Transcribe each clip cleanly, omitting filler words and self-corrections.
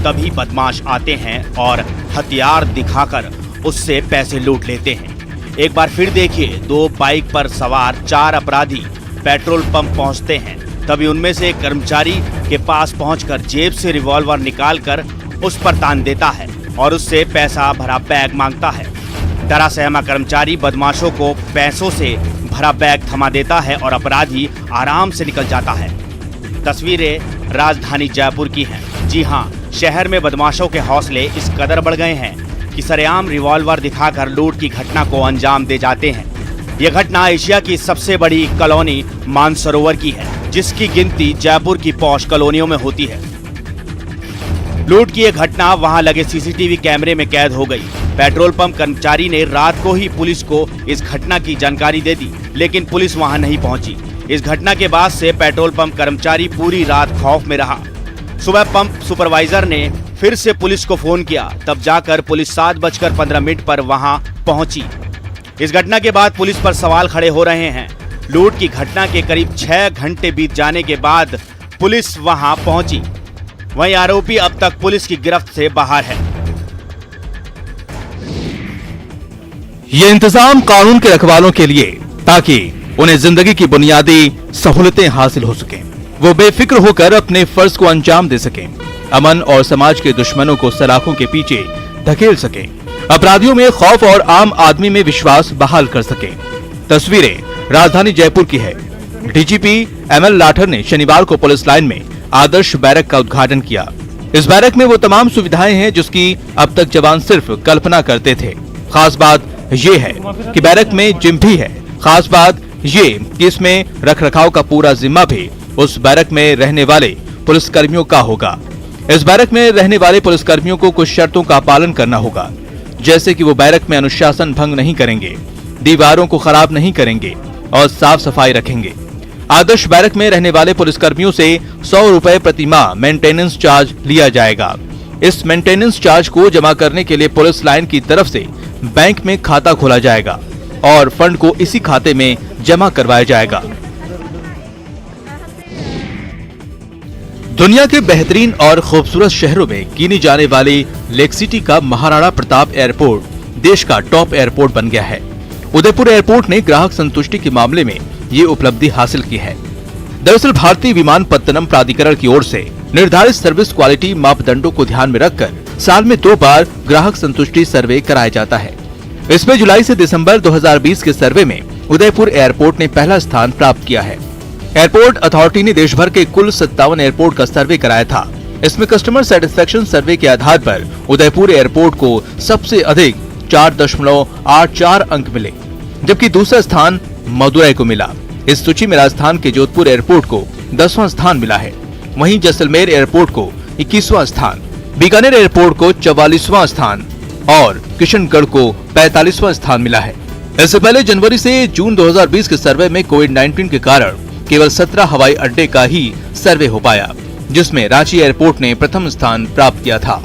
तभी बदमाश आते हैं और हथियार दिखाकर उससे पैसे लूट लेते हैं। एक बार फिर देखिए, 2 बाइक पर सवार 4 अपराधी पेट्रोल पंप पहुंचते हैं। तभी उनमें से एक कर्मचारी के पास पहुंचकर जेब से रिवॉल्वर निकालकर उस पर तान देता है और उससे पैसा भरा बैग मांगता है। डरा सहमा कर्मचारी बदमाशों को पैसों से भरा बैग थमा देता है और अपराधी आराम से निकल जाता है। तस्वीरें राजधानी जयपुर की हैं। जी हां, शहर में बदमाशों के हौसले इस कदर बढ़ गए हैं कि सरेआम रिवॉल्वर दिखाकर लूट की घटना को अंजाम दे जाते हैं। यह घटना एशिया की सबसे बड़ी कॉलोनी मानसरोवर की है, जिसकी गिनती जयपुर की पॉश कॉलोनियों में होती है। लूट की यह घटना वहां लगे सीसीटीवी कैमरे में कैद हो गई। पेट्रोल पंप कर्मचारी ने रात को ही पुलिस को इस घटना की जानकारी दे दी, लेकिन पुलिस वहां नहीं पहुंची। इस घटना के बाद से पेट्रोल पंप कर्मचारी पूरी रात खौफ में रहा। सुबह पंप सुपरवाइजर ने फिर से पुलिस को फोन किया, तब जाकर पुलिस 7:15 पर वहां पहुंची। इस घटना के बाद पुलिस पर सवाल खड़े हो रहे हैं। लूट की घटना के करीब 6 घंटे बीत जाने के बाद पुलिस वहां पहुंची। वहीं आरोपी अब तक पुलिस की गिरफ्त से बाहर है। ये इंतजाम कानून के रखवालों के लिए, ताकि उन्हें जिंदगी की बुनियादी सहूलतें हासिल हो सकें, वो बेफिक्र होकर अपने फर्ज को अंजाम दे सकें, अमन और समाज के दुश्मनों को सलाखों के पीछे धकेल सकें, अपराधियों में खौफ और आम आदमी में विश्वास बहाल कर सकें। तस्वीरें राजधानी जयपुर की है। डीजीपी ML लाठर ने शनिवार को पुलिस लाइन में आदर्श बैरक का उद्घाटन किया। इस बैरक में वो तमाम सुविधाएं हैं जिसकी अब तक जवान सिर्फ कल्पना करते थे। खास बात ये है कि बैरक में जिम भी है। खास बात ये कि इसमें रखरखाव का पूरा जिम्मा भी उस बैरक में रहने वाले पुलिसकर्मियों का होगा। इस बैरक में रहने वाले पुलिसकर्मियों को कुछ शर्तों का पालन करना होगा, जैसे कि वो बैरक में अनुशासन भंग नहीं करेंगे, दीवारों को खराब नहीं करेंगे और साफ सफाई रखेंगे। आदर्श बैरक में रहने वाले पुलिसकर्मियों से 100 रुपए प्रति माह मेंटेनेंस चार्ज लिया जाएगा। इस मेंटेनेंस चार्ज को जमा करने के लिए पुलिस लाइन की तरफ से बैंक में खाता खोला जाएगा और फंड को इसी खाते में जमा करवाया जाएगा। दुनिया के बेहतरीन और खूबसूरत शहरों में गिनी जाने वाली लेक सिटी का महाराणा प्रताप एयरपोर्ट देश का टॉप एयरपोर्ट बन गया है। उदयपुर एयरपोर्ट ने ग्राहक संतुष्टि के मामले में ये उपलब्धि हासिल की है। दरअसल भारतीय विमानपत्तनम प्राधिकरण की ओर से निर्धारित सर्विस क्वालिटी मापदंडों को ध्यान में रखकर साल में 2 बार ग्राहक संतुष्टि सर्वे कराया जाता है। इसमें जुलाई से दिसंबर 2020 के सर्वे में उदयपुर एयरपोर्ट ने पहला स्थान प्राप्त किया है। एयरपोर्ट अथॉरिटी ने देश भर के कुल 57 एयरपोर्ट का सर्वे कराया था। इसमें कस्टमर सेटिस्फेक्शन सर्वे के आधार पर उदयपुर एयरपोर्ट को सबसे अधिक 4.84 अंक मिले, जबकि दूसरा स्थान मदुरै को मिला। इस सूची में राजस्थान के जोधपुर एयरपोर्ट को 10वां स्थान मिला है। वहीं जैसलमेर एयरपोर्ट को 21वां स्थान, बीकानेर एयरपोर्ट को 44वां स्थान और किशनगढ़ को 45वां स्थान मिला है। इससे पहले जनवरी से जून 2020 के सर्वे में कोविड-19 के कारण केवल 17 हवाई अड्डे का ही सर्वे हो पाया, जिसमें रांची एयरपोर्ट ने प्रथम स्थान प्राप्त किया था।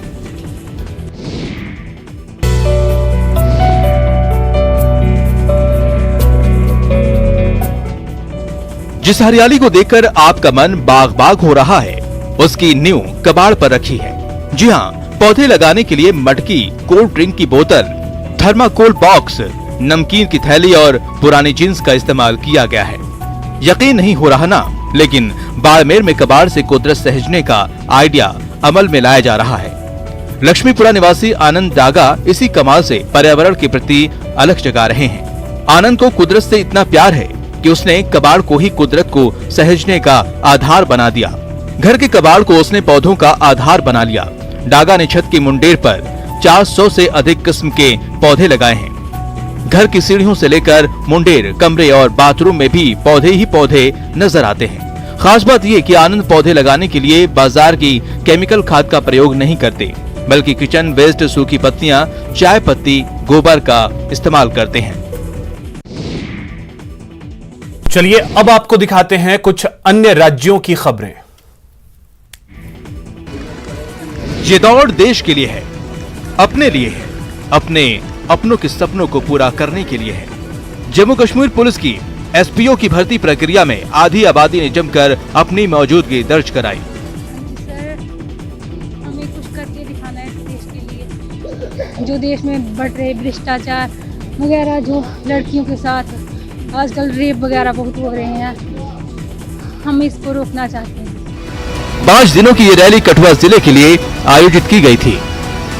जिस हरियाली को देखकर आपका मन बाग बाग हो रहा है, उसकी नींव कबाड़ पर रखी है। जी हाँ, पौधे लगाने के लिए मटकी, कोल्ड ड्रिंक की बोतल, थर्माकोल बॉक्स, नमकीन की थैली और पुरानी जींस का इस्तेमाल किया गया है। यकीन नहीं हो रहा ना, लेकिन बाड़मेर में कबाड़ से कुदरत सहेजने का आइडिया अमल में लाया जा रहा है। लक्ष्मीपुरा निवासी आनंद डागा इसी कमाल से पर्यावरण के प्रति अलख जगा रहे हैं। आनंद को कुदरत से इतना प्यार है कि उसने कबाड़ को ही कुदरत को सहेजने का आधार बना दिया। घर के कबाड़ को उसने पौधों का आधार बना लिया। डागा ने छत की मुंडेर पर 400 से अधिक किस्म के पौधे लगाए हैं। घर की सीढ़ियों से लेकर मुंडेर, कमरे और बाथरूम में भी पौधे ही पौधे नजर आते हैं। खास बात ये कि आनंद पौधे लगाने के लिए बाजार की केमिकल खाद का प्रयोग नहीं करते, बल्कि किचन वेस्ट, सूखी पत्तियां, चाय पत्ती, गोबर का इस्तेमाल करते हैं। चलिए अब आपको दिखाते हैं कुछ अन्य राज्यों की खबरें। ये दौड़ देश के लिए है, अपने लिए है, अपनों के सपनों को पूरा करने के लिए है। जम्मू कश्मीर पुलिस की एसपीओ की भर्ती प्रक्रिया में आधी आबादी ने जमकर अपनी मौजूदगी दर्ज कराई। सर, हमें कुछ करके दिखाना है देश के लिए। जो देश में बढ़ रहे भ्रष्टाचार वगैरह, जो लड़कियों के साथ आजकल रेप वगैरह बहुत हो रहे हैं, हम इसको रोकना चाहते हैं। 5 दिनों की ये रैली कठुआ जिले के लिए आयोजित की गई थी।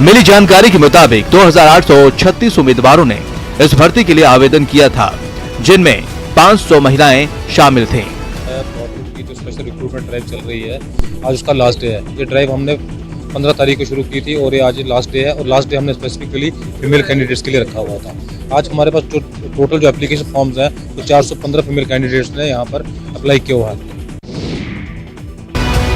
मिली जानकारी के मुताबिक 2836 उम्मीदवारों ने इस भर्ती के लिए आवेदन किया था, जिनमें 500 महिलाएं शामिल थीं। की जो स्पेशल रिक्रूटमेंट ड्राइव चल रही है, आज उसका लास्ट डे है। ये ड्राइव हमने 15 तारीख को शुरू की थी और ये आज लास्ट डे है। और लास्ट डे हमने स्पेसिफिकली फीमेल कैंडिडेट्स के लिए रखा हुआ था। आज हमारे पास जो टोटल जो एप्लीकेशन फॉर्म्स हैं, तो 415 फीमेल कैंडिडेट्स ने यहाँ पर अप्लाई किया हुआ है।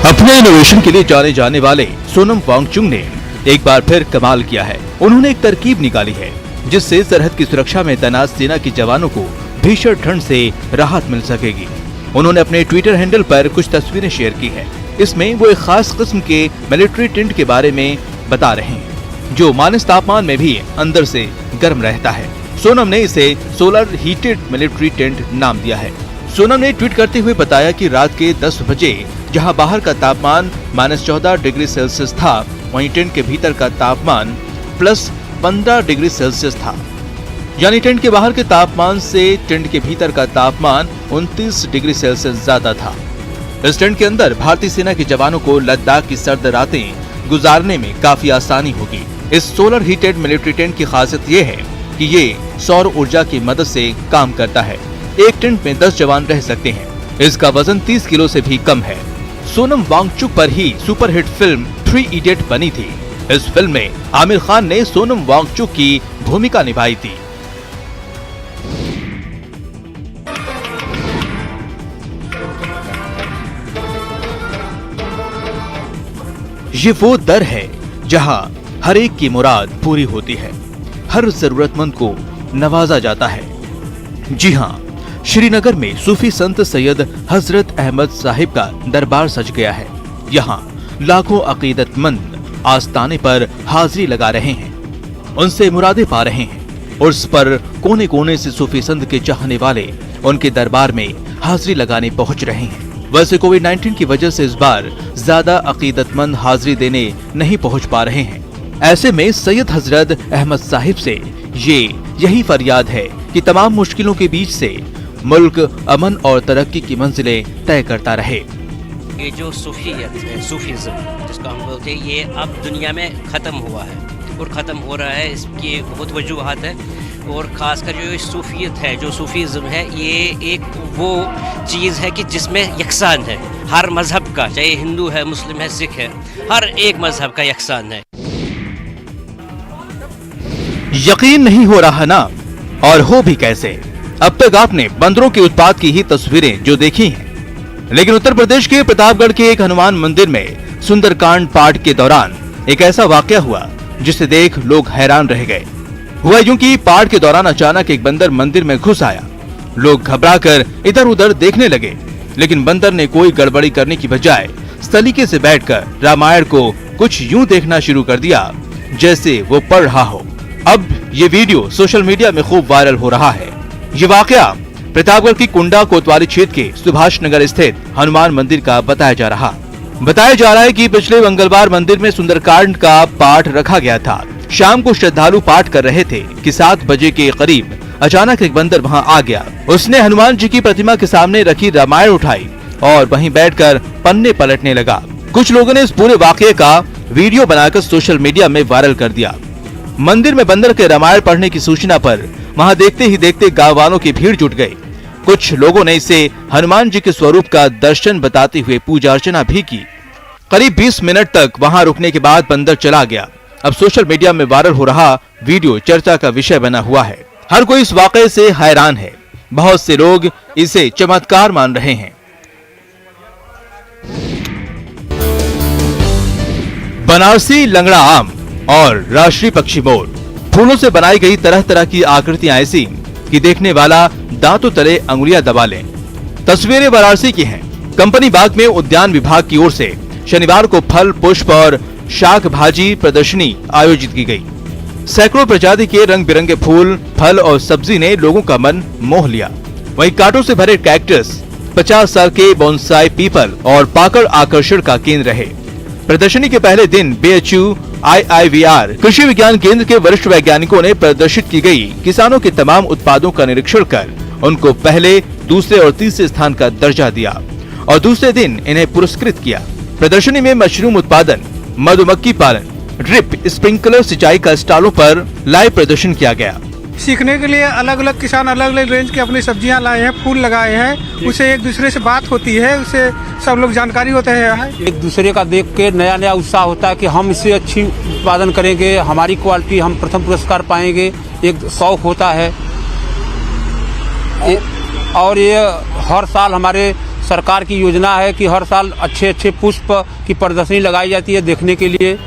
अपने इनोवेशन के लिए जाने जाने वाले सोनम वांगचुक ने एक बार फिर कमाल किया है। उन्होंने एक तरकीब निकाली है जिससे सरहद की सुरक्षा में तैनात सेना के जवानों को भीषण ठंड से राहत मिल सकेगी। उन्होंने अपने ट्विटर हैंडल पर कुछ तस्वीरें शेयर की है। इसमें वो एक खास किस्म के मिलिट्री टेंट के बारे में बता रहे हैं, जो माइनस तापमान में भी अंदर से गर्म रहता है। सोनम ने इसे सोलर हीटेड मिलिट्री टेंट नाम दिया है। सोनम ने ट्वीट करते हुए बताया कि रात के 10 बजे जहां बाहर का तापमान -14 डिग्री सेल्सियस था, वहीं टेंट के भीतर का तापमान +15 डिग्री सेल्सियस था। यानी टेंट के बाहर के तापमान से टेंट के भीतर का तापमान 29 डिग्री सेल्सियस ज्यादा था। इस टेंट के अंदर भारतीय सेना के जवानों को लद्दाख की सर्द रातें गुजारने में काफी आसानी होगी। इस सोलर हीटेड मिलिट्री टेंट की खासियत ये है कि ये सौर ऊर्जा की मदद से काम करता है। एक टेंट में 10 जवान रह सकते हैं। इसका वजन 30 किलो से भी कम है। सोनम वांगचुक पर ही सुपरहिट फिल्म 3 इडियट बनी थी। इस फिल्म में आमिर खान ने सोनम वांगचुक की भूमिका निभाई थी। ये वो दर है जहां हर एक की मुराद पूरी होती है, हर जरूरतमंद को नवाजा जाता है। जी हां, श्रीनगर में सूफी संत सैयद हजरत अहमद साहिब का दरबार सज गया है। यहाँ लाखों अकीदतमंद आस्ताने पर हाजिरी लगा रहे हैं, उनसे मुरादें पा रहे हैं। उर्स पर कोने कोने से सूफी संत के चाहने वाले उनके दरबार में हाजिरी लगाने पहुंच रहे हैं। वैसे कोविड-19 की वजह से इस बार ज्यादा अकीदतमंद हाजिरी देने नहीं पहुंच पा रहे हैं। ऐसे में सैयद हजरत अहमद साहिब से यही फरियाद है कि तमाम मुश्किलों के बीच से मुल्क अमन और तरक्की की मंजिलें तय करता रहे। ये जो सूफियत है, सूफीज़म जिसको हम बोलते हैं, ये अब दुनिया में ख़त्म हुआ है और ख़त्म हो रहा है। इसकी बहुत वजूहात है और ख़ासकर जो सूफियत है, जो सूफीज़म है, ये एक वो चीज़ है कि जिसमें यकसान है हर मज़हब का, चाहे हिंदू है, मुस्लिम है, सिख है, हर एक मज़हब का यकसान है। यकीन नहीं हो रहा ना, और हो भी कैसे। अब तक आपने बंदरों के उत्पात की ही तस्वीरें जो देखी हैं, लेकिन उत्तर प्रदेश के प्रतापगढ़ के एक हनुमान मंदिर में सुंदरकांड पाठ के दौरान एक ऐसा वाकया हुआ जिसे देख लोग हैरान रह गए। हुआ यूं कि पाठ के दौरान अचानक एक बंदर मंदिर में घुस आया। लोग घबराकर इधर उधर देखने लगे, लेकिन बंदर ने कोई गड़बड़ी करने की बजाय सलीके से बैठकर रामायण को कुछ यूं देखना शुरू कर दिया जैसे वो पढ़ रहा हो। अब ये वीडियो सोशल मीडिया में खूब वायरल हो रहा है। ये वाकया प्रतापगढ़ की कुंडा कोतवाली क्षेत्र के सुभाष नगर स्थित हनुमान मंदिर का बताया जा रहा है कि पिछले मंगलवार मंदिर में सुंदरकांड का पाठ रखा गया था। शाम को श्रद्धालु पाठ कर रहे थे कि 7 बजे के करीब अचानक एक बंदर वहां आ गया। उसने हनुमान जी की प्रतिमा के सामने रखी रामायण उठाई और वहीं बैठकर पन्ने पलटने लगा। कुछ लोगों ने इस पूरे वाकये का वीडियो बनाकर सोशल मीडिया में वायरल कर दिया। मंदिर में बंदर के रामायण पढ़ने की सूचना पर वहां देखते ही देखते गांव वालों की भीड़ जुट गई। कुछ लोगों ने इसे हनुमान जी के स्वरूप का दर्शन बताते हुए पूजा अर्चना भी की। करीब 20 मिनट तक वहां रुकने के बाद बंदर चला गया। अब सोशल मीडिया में वायरल हो रहा वीडियो चर्चा का विषय बना हुआ है। हर कोई इस वाकये से हैरान है। बहुत से लोग इसे चमत्कार मान रहे हैं। बनारसी लंगड़ा आम और राष्ट्रीय पक्षी मोर, फूलों से बनाई गई तरह तरह की आकृतियां ऐसी कि देखने वाला दांतों तले अंगुलियां दबा ले। तस्वीरें वाराणसी की हैं। कंपनी बाग में उद्यान विभाग की ओर से शनिवार को फल, पुष्प और शाक भाजी प्रदर्शनी आयोजित की गई। सैकड़ों प्रजाति के रंग बिरंगे फूल, फल और सब्जी ने लोगों का मन मोह लिया। वहीं कांटों से भरे कैक्टस, 50 साल के बोनसाई पीपल और पाकड़ आकर्षण का केंद्र रहे। प्रदर्शनी के पहले दिन BHU IIVR कृषि विज्ञान केंद्र के वरिष्ठ वैज्ञानिकों ने प्रदर्शित की गई किसानों के तमाम उत्पादों का निरीक्षण कर उनको पहले, दूसरे और तीसरे स्थान का दर्जा दिया और दूसरे दिन इन्हें पुरस्कृत किया। प्रदर्शनी में मशरूम उत्पादन, मधुमक्खी पालन, ड्रिप स्प्रिंकलर सिंचाई का स्टॉलों पर लाइव प्रदर्शन किया गया। सीखने के लिए अलग अलग किसान अलग अलग रेंज की अपनी सब्जियां लाए हैं, फूल लगाए हैं, उससे एक दूसरे से बात होती है, उससे सब लोग जानकारी होते हैं। एक दूसरे का देख के नया नया उत्साह होता है कि हम इससे अच्छी उत्पादन करेंगे, हमारी क्वालिटी, हम प्रथम पुरस्कार पाएंगे, एक शौक होता है। और ये हर साल हमारे सरकार की योजना है कि हर साल अच्छे अच्छे पुष्प की प्रदर्शनी लगाई जाती है देखने के लिए।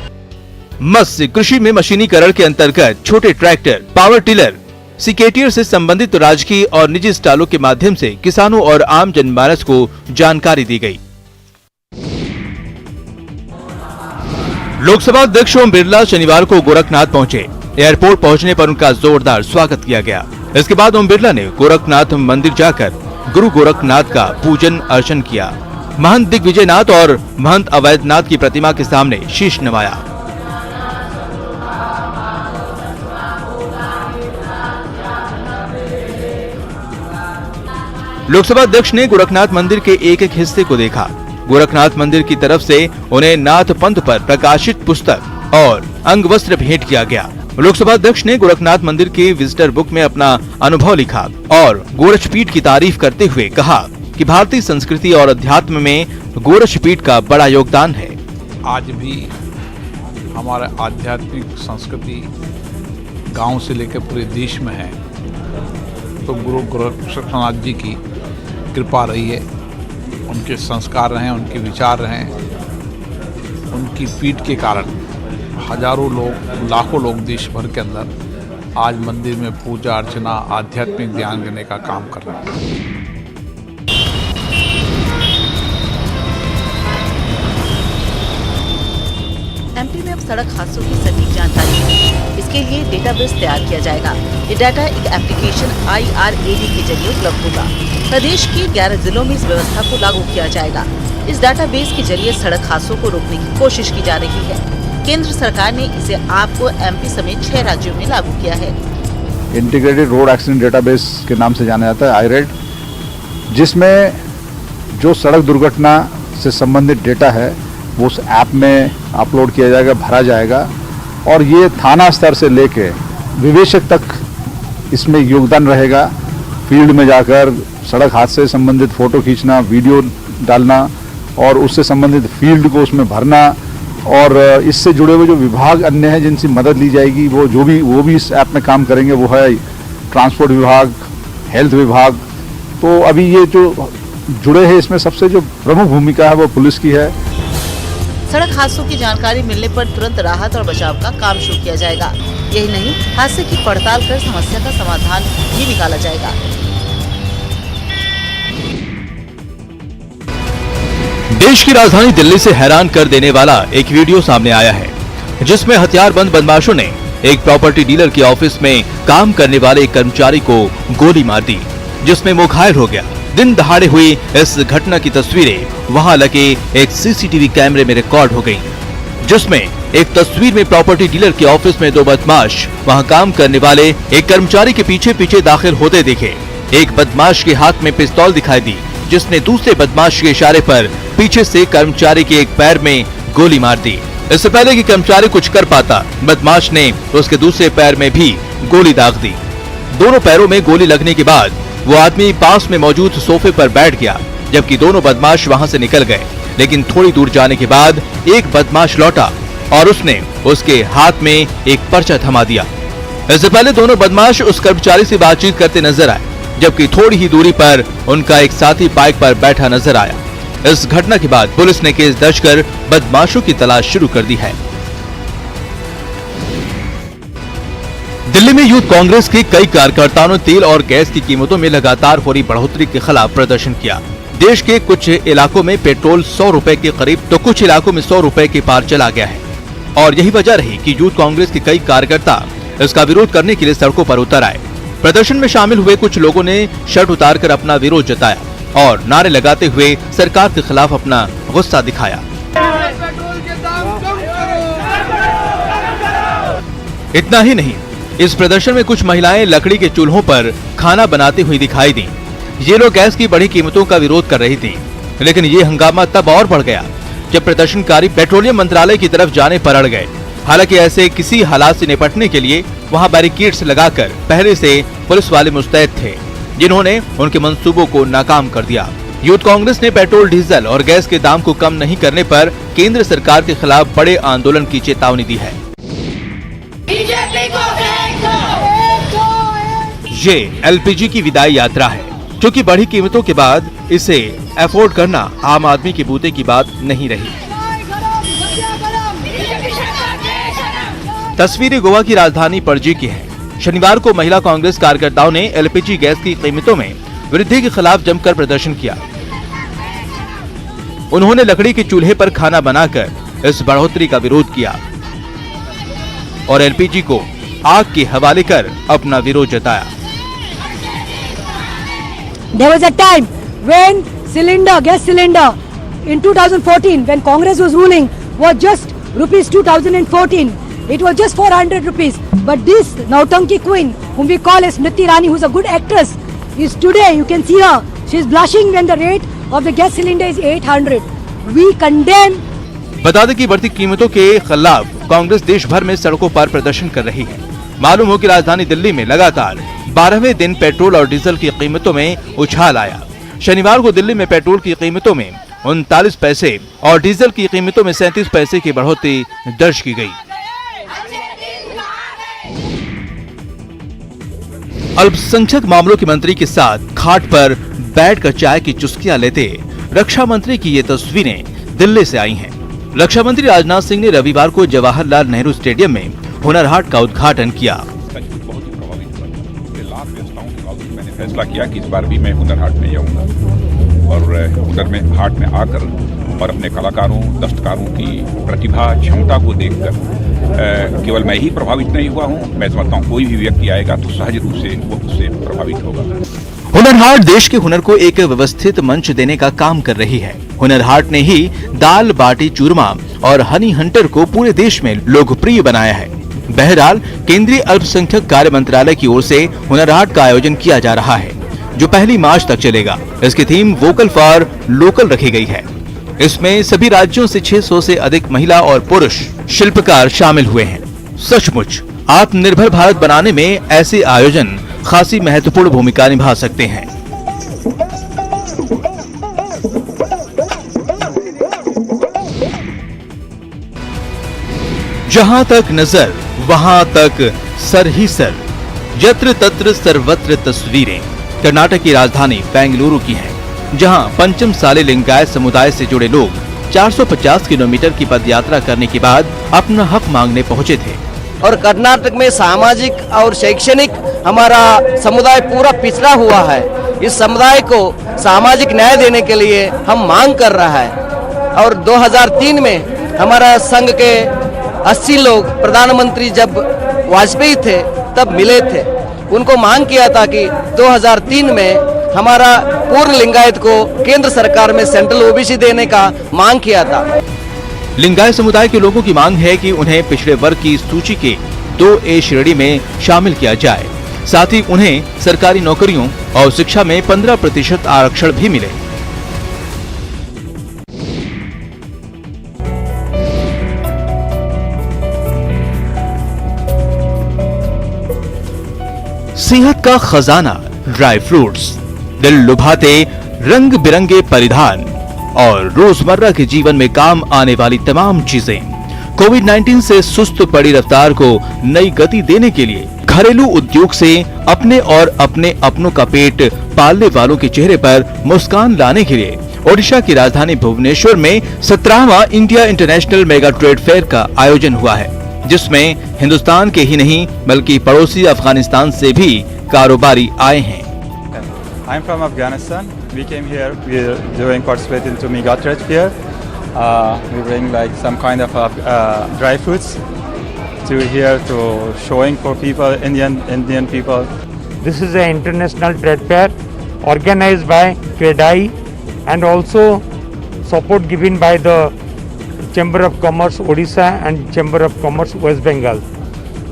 मत्स्य कृषि में मशीनीकरण के अंतर्गत छोटे ट्रैक्टर, पावर टिलर, सिकेटियर से संबंधित राजकीय और निजी स्टॉलों के माध्यम से किसानों और आम जनमानस को जानकारी दी गई। लोकसभा अध्यक्ष ओम बिरला शनिवार को गोरखनाथ पहुंचे। एयरपोर्ट पहुंचने पर उनका जोरदार स्वागत किया गया। इसके बाद ओम बिरला ने गोरखनाथ मंदिर जाकर गुरु गोरखनाथ का पूजन अर्चन किया। महंत दिग्विजयनाथ और महंत अवैधनाथ की प्रतिमा के सामने शीश नवाया। लोकसभा अध्यक्ष ने गोरखनाथ मंदिर के एक एक हिस्से को देखा। गोरखनाथ मंदिर की तरफ से उन्हें नाथ पंथ पर प्रकाशित पुस्तक और अंग वस्त्र भेंट किया गया। लोकसभा अध्यक्ष ने गोरखनाथ मंदिर के विजिटर बुक में अपना अनुभव लिखा और गोरक्षपीठ की तारीफ करते हुए कहा कि भारतीय संस्कृति और अध्यात्म में गोरक्षपीठ का बड़ा योगदान है। आज भी हमारा आध्यात्मिक संस्कृति गांव से लेकर पूरे देश में है, तो गुरु गोरक्षनाथ जी की कृपा रही है, उनके संस्कार रहे, उनके विचार रहे, उनकी पीठ के कारण हजारों लोग, लाखों लोग देश भर के अंदर आज मंदिर में पूजा अर्चना, आध्यात्मिक ध्यान देने का काम कर रहे हैं। एमपी में अब सड़क हादसों की सटीक जानकारी है। इसके लिए डेटाबेस तैयार किया जाएगा। ये डाटा एक एप्लीकेशन IRAD के जरिए उपलब्ध होगा। प्रदेश के 11 जिलों में इस व्यवस्था को लागू किया जाएगा। इस डाटाबेस के जरिए सड़क हादसों को रोकने की कोशिश की जा रही है। केंद्र सरकार ने इसे आपको एमपी समेत 6 राज्यों में लागू किया है। इंटीग्रेटेड रोड एक्सीडेंट डेटाबेस के नाम से जाना जाता है IRAD, जिसमें जो सड़क दुर्घटना से संबंधित डेटा है वो उस ऐप में अपलोड किया जाएगा, भरा जाएगा और ये थाना स्तर से लेके विवेचक तक इसमें योगदान रहेगा। फील्ड में जाकर सड़क हादसे से संबंधित फोटो खींचना, वीडियो डालना और उससे संबंधित फील्ड को उसमें भरना और इससे जुड़े हुए जो विभाग अन्य हैं जिनसे मदद ली जाएगी, वो भी इस ऐप में काम करेंगे। वो है ट्रांसपोर्ट विभाग, हेल्थ विभाग। तो अभी ये जो जुड़े हैं इसमें सबसे जो प्रमुख भूमिका है वो पुलिस की है। सड़क हादसों की जानकारी मिलने पर तुरंत राहत और बचाव का काम शुरू किया जाएगा। यही नहीं, हादसे की पड़ताल कर समस्या का समाधान भी निकाला जाएगा। देश की राजधानी दिल्ली से हैरान कर देने वाला एक वीडियो सामने आया है, जिसमें हथियारबंद बदमाशों ने एक प्रॉपर्टी डीलर के ऑफिस में काम करने वाले एक कर्मचारी को गोली मार दी, जिसमें वो घायल हो गया। दिन दहाड़े हुई इस घटना की तस्वीरें वहां लगे एक CCTV कैमरे में रिकॉर्ड हो गई, जिसमें एक तस्वीर में प्रॉपर्टी डीलर के ऑफिस में 2 बदमाश वहां काम करने वाले एक कर्मचारी के पीछे पीछे दाखिल होते दिखे। एक बदमाश के हाथ में पिस्तौल दिखाई दी, जिसने दूसरे बदमाश के इशारे पर पीछे से कर्मचारी के एक पैर में गोली मार दी। इससे पहले कि कर्मचारी कुछ कर पाता, बदमाश ने उसके दूसरे पैर में भी गोली दाग दी। दोनों पैरों में गोली लगने के बाद वो आदमी पास में मौजूद सोफे पर बैठ गया, जबकि दोनों बदमाश वहां से निकल गए। लेकिन थोड़ी दूर जाने के बाद एक बदमाश लौटा और उसने उसके हाथ में एक पर्चा थमा दिया। इससे पहले दोनों बदमाश उस कर्मचारी से बातचीत करते नजर आए, जबकि थोड़ी ही दूरी पर उनका एक साथी बाइक पर बैठा नजर आया। इस घटना के बाद पुलिस ने केस दर्ज कर बदमाशों की तलाश शुरू कर दी है। दिल्ली में यूथ कांग्रेस के कई कार्यकर्ताओं ने तेल और गैस की कीमतों में लगातार हो रही बढ़ोतरी के खिलाफ प्रदर्शन किया। देश के कुछ इलाकों में पेट्रोल 100 रुपए के करीब तो कुछ इलाकों में 100 रुपए के पार चला गया है और यही वजह रही कि यूथ कांग्रेस के कई कार्यकर्ता इसका विरोध करने के लिए सड़कों पर उतर आए। प्रदर्शन में शामिल हुए कुछ लोगों ने शर्ट उतारकर अपना विरोध जताया और नारे लगाते हुए सरकार के खिलाफ अपना गुस्सा दिखाया। पेट्रोल के दाम इतना ही नहीं, इस प्रदर्शन में कुछ महिलाएं लकड़ी के चूल्हों पर खाना बनाती हुई दिखाई दी। ये लोग गैस की बढ़ी कीमतों का विरोध कर रही थी, लेकिन ये हंगामा तब और बढ़ गया जब प्रदर्शनकारी पेट्रोलियम मंत्रालय की तरफ जाने पर अड़ गए। हालांकि ऐसे किसी हालात से निपटने के लिए वहां बैरिकेड्स लगाकर पहले से पुलिस वाले मुस्तैद थे, जिन्होंने उनके मंसूबों को नाकाम कर दिया। यूथ कांग्रेस ने पेट्रोल, डीजल और गैस के दाम को कम नहीं करने पर केंद्र सरकार के खिलाफ बड़े आंदोलन की चेतावनी दी है। ये एलपीजी की विदाई यात्रा है, क्योंकि बढ़ी कीमतों के बाद इसे अफोर्ड करना आम आदमी के बूते की बात नहीं रही। तस्वीरें गोवा की राजधानी पणजी की हैं। शनिवार को महिला कांग्रेस कार्यकर्ताओं ने एलपीजी गैस की कीमतों में वृद्धि के खिलाफ जमकर प्रदर्शन किया। उन्होंने लकड़ी के चूल्हे पर खाना बनाकर इस बढ़ोतरी का विरोध किया और एलपीजी को आग के हवाले कर अपना विरोध जताया। There was a time when gas cylinder in 2014 when Congress was ruling was just rupees 2014. It was just 400 rupees. But this Nautanki queen, whom we call as Smriti Irani, who's a good actress, is today, you can see her, she is blushing when the rate of the gas cylinder is 800. We condemn. बता दें कि बढ़ती कीमतों के खिलाफ कांग्रेस देश भर में सड़कों पर प्रदर्शन कर रही है। मालूम हो कि राजधानी दिल्ली में लगातार 12वें दिन पेट्रोल और डीजल की कीमतों में उछाल आया। शनिवार को दिल्ली में पेट्रोल की कीमतों में 39 पैसे और डीजल की कीमतों में 37 पैसे की बढ़ोतरी दर्ज की गई। अल्पसंख्यक मामलों के मंत्री के साथ खाट पर बैठकर चाय की चुस्कियां लेते रक्षा मंत्री की ये तस्वीरें दिल्ली से आई हैं। रक्षा मंत्री राजनाथ सिंह ने रविवार को जवाहरलाल नेहरू स्टेडियम में हुनर हाट का उद्घाटन किया। मैंने फैसला किया कि इस बार भी मैं हुनर हाट में जाऊंगा और हुनर में हाट में आकर और अपने कलाकारों, दस्तकारों की प्रतिभा, क्षमता को देखकर केवल मैं ही प्रभावित नहीं हुआ हूं, मैं समझता हूं कोई भी व्यक्ति आएगा तो सहज रूप से वो उससे प्रभावित होगा। हुनर हाट देश के हुनर को एक व्यवस्थित मंच देने का काम कर रही है। हुनर हाट ने ही दाल बाटी चूरमा और हनी हंटर को पूरे देश में लोकप्रिय बनाया है। बहरहाल केंद्रीय अल्पसंख्यक कार्य मंत्रालय की ओर से हुनर हाट का आयोजन किया जा रहा है, जो 1 मार्च तक चलेगा। इसकी थीम वोकल फॉर लोकल रखी गई है। इसमें सभी राज्यों से 600 से अधिक महिला और पुरुष शिल्पकार शामिल हुए हैं। सचमुच आत्मनिर्भर भारत बनाने में ऐसे आयोजन खासी महत्वपूर्ण भूमिका निभा सकते हैं। जहां तक नजर वहां तक सर ही सर, यत्र तत्र सर्वत्र तस्वीरें कर्नाटक की राजधानी बेंगलुरु की हैं, जहां पंचमसाली लिंगायत समुदाय से जुड़े लोग 450 किलोमीटर की पदयात्रा करने के बाद अपना हक मांगने पहुंचे थे। और कर्नाटक में सामाजिक और शैक्षणिक हमारा समुदाय पूरा पिछड़ा हुआ है। इस समुदाय को सामाजिक न्याय देने के लिए हम मांग कर रहा है। और 2003 में हमारा संघ के 80 लोग प्रधानमंत्री जब वाजपेयी थे तब मिले थे, उनको मांग किया था कि 2003 में हमारा पूर्ण लिंगायत को केंद्र सरकार में सेंट्रल ओबीसी देने का मांग किया था। लिंगायत समुदाय के लोगों की मांग है कि उन्हें पिछड़े वर्ग की सूची के 2A श्रेणी में शामिल किया जाए, साथ ही उन्हें सरकारी नौकरियों और शिक्षा में 15% आरक्षण भी मिले। सेहत का खजाना ड्राई फ्रूट्स, दिल लुभाते रंग बिरंगे परिधान और रोजमर्रा के जीवन में काम आने वाली तमाम चीजें कोविड-19 से सुस्त पड़ी रफ्तार को नई गति देने के लिए घरेलू उद्योग से अपने और अपने अपनों का पेट पालने वालों के चेहरे पर मुस्कान लाने के लिए ओडिशा की राजधानी भुवनेश्वर में 17वां India international mega trade fair का आयोजन हुआ है, जिसमें हिंदुस्तान के ही नहीं बल्कि पड़ोसी अफगानिस्तान से भी कारोबारी आए हैं। I'm from Afghanistan. We came here. We're doing participate into Mega Trade Fair. We bring like some kind of dry fruits to here to showing for people, Indian people. This is an international trade fair organized by CREDAI and also support given by the Chamber of Commerce Odisha and Chamber of Commerce West Bengal.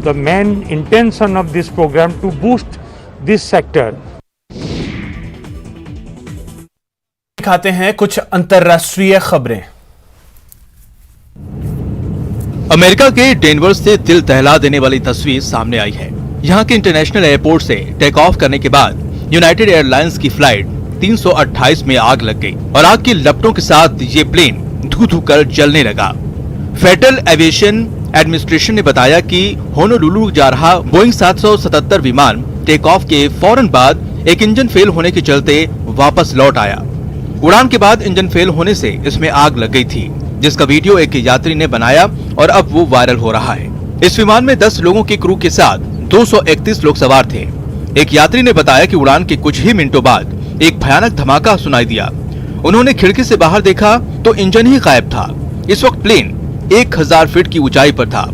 the main intention of this program to boost this sector. दिखाते हैं कुछ अंतर्राष्ट्रीय खबरें। America के Denver से दिल दहला देने वाली तस्वीर सामने आई है। यहाँ के इंटरनेशनल एयरपोर्ट से टेक ऑफ करने के बाद यूनाइटेड एयरलाइंस की फ्लाइट 328 में आग लग गई और आग की लपटों के साथ ये प्लेन धू-धू कर जलने लगा। फेडरल एविएशन एडमिनिस्ट्रेशन ने बताया कि होनोलुलु जा रहा बोइंग 777 विमान टेक ऑफ के फौरन बाद एक इंजन फेल होने के चलते वापस लौट आया। उड़ान के बाद इंजन फेल होने से इसमें आग लग गई थी, जिसका वीडियो एक यात्री ने बनाया और अब वो वायरल हो रहा है। इस विमान में 10 लोगों के क्रू के साथ 231 लोग सवार थे। एक यात्री ने बताया कि उड़ान के कुछ ही मिनटों बाद एक भयानक धमाका सुनाई दिया। उन्होंने खिड़की से बाहर देखा तो इंजन ही गायब था। इस वक्त प्लेन 1000 फीट की ऊंचाई पर था।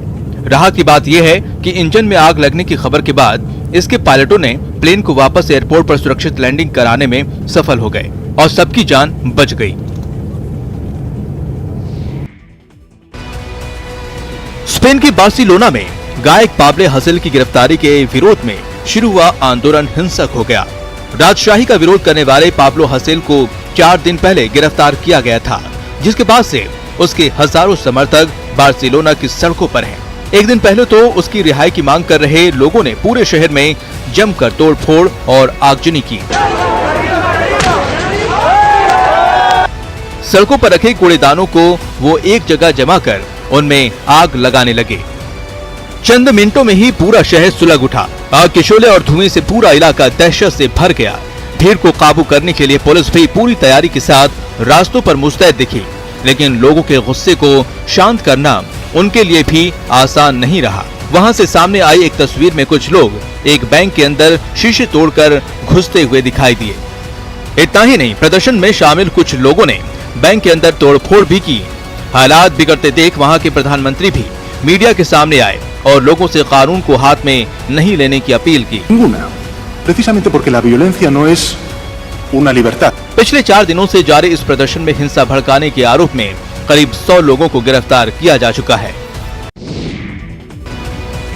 राहत की बात यह है कि इंजन में आग लगने की खबर के बाद इसके पायलटों ने प्लेन को वापस एयरपोर्ट पर सुरक्षित लैंडिंग कराने में सफल हो गए और सबकी जान बच गई। स्पेन के बार्सिलोना में गायक पाब्लो हसेल की गिरफ्तारी के विरोध में शुरू हुआ आंदोलन हिंसक हो गया। राजशाही का विरोध करने वाले पाब्लो हसेल को 4 दिन पहले गिरफ्तार किया गया था, जिसके बाद से उसके हजारों समर्थक बार्सिलोना की सड़कों पर हैं। एक दिन पहले तो उसकी रिहाई की मांग कर रहे लोगों ने पूरे शहर में जमकर तोड़फोड़ और आगजनी की। सड़कों पर रखे कूड़ेदानों को वो एक जगह जमा कर उनमें आग लगाने लगे। चंद मिनटों में ही पूरा शहर सुलग उठा। आग के शोले और धुएं से पूरा इलाका दहशत से भर गया। भीड़ को काबू करने के लिए पुलिस भी पूरी तैयारी के साथ रास्तों पर मुस्तैद दिखी, लेकिन लोगों के गुस्से को शांत करना उनके लिए भी आसान नहीं रहा। वहां से सामने आई एक तस्वीर में कुछ लोग एक बैंक के अंदर शीशे तोड़कर घुसते हुए दिखाई दिए। इतना ही नहीं, प्रदर्शन में शामिल कुछ लोगों ने बैंक के अंदर तोड़फोड़ भी की। हालात बिगड़ते देख वहां के प्रधानमंत्री भी मीडिया के सामने आए और लोगों से कानून को हाथ में नहीं लेने की अपील की। precisamente porque la violencia no es una libertad. पिछले 4 दिनों से जारी इस प्रदर्शन में हिंसा भड़काने के आरोप में करीब 100 लोगों को गिरफ्तार किया जा चुका है।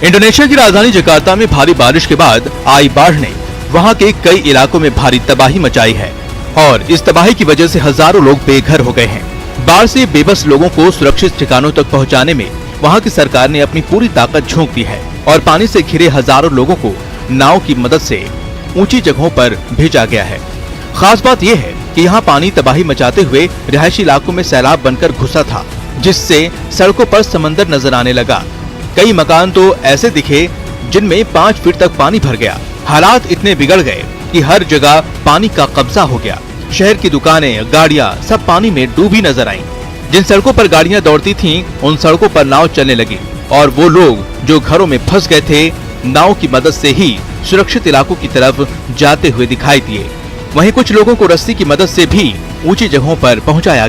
इंडोनेशिया की राजधानी जकार्ता में भारी बारिश के बाद आई बाढ़ ने वहां के कई इलाकों में भारी तबाही मचाई है और इस तबाही की वजह से हजारों लोग बेघर हो गए हैं। बाढ़ से बेबस लोगों को सुरक्षित ठिकानों तक पहुंचाने में वहां की सरकार ने अपनी पूरी ताकत झोंक दी है और पानी से घिरे हजारों लोगों को नाव की मदद से ऊंची जगहों पर भेजा गया है। खास बात यह है कि यहाँ पानी तबाही मचाते हुए रिहायशी इलाकों में सैलाब बनकर घुसा था, जिससे सड़कों पर समंदर नजर आने लगा। कई मकान तो ऐसे दिखे जिनमें 5 फीट तक पानी भर गया। हालात इतने बिगड़ गए कि हर जगह पानी का कब्जा हो गया। शहर की दुकानें, गाड़ियां सब पानी में डूबी नजर आईं। जिन सड़कों पर गाड़ियां दौड़ती थीं, उन सड़कों पर नाव चलने लगी और वो लोग जो घरों में फंस गए थे, नाव की मदद से ही सुरक्षित इलाकों की तरफ जाते हुए दिखाई दिए। वहीं कुछ लोगों को रस्सी की मदद से भी ऊंची जगहों पर पहुंचाया गया।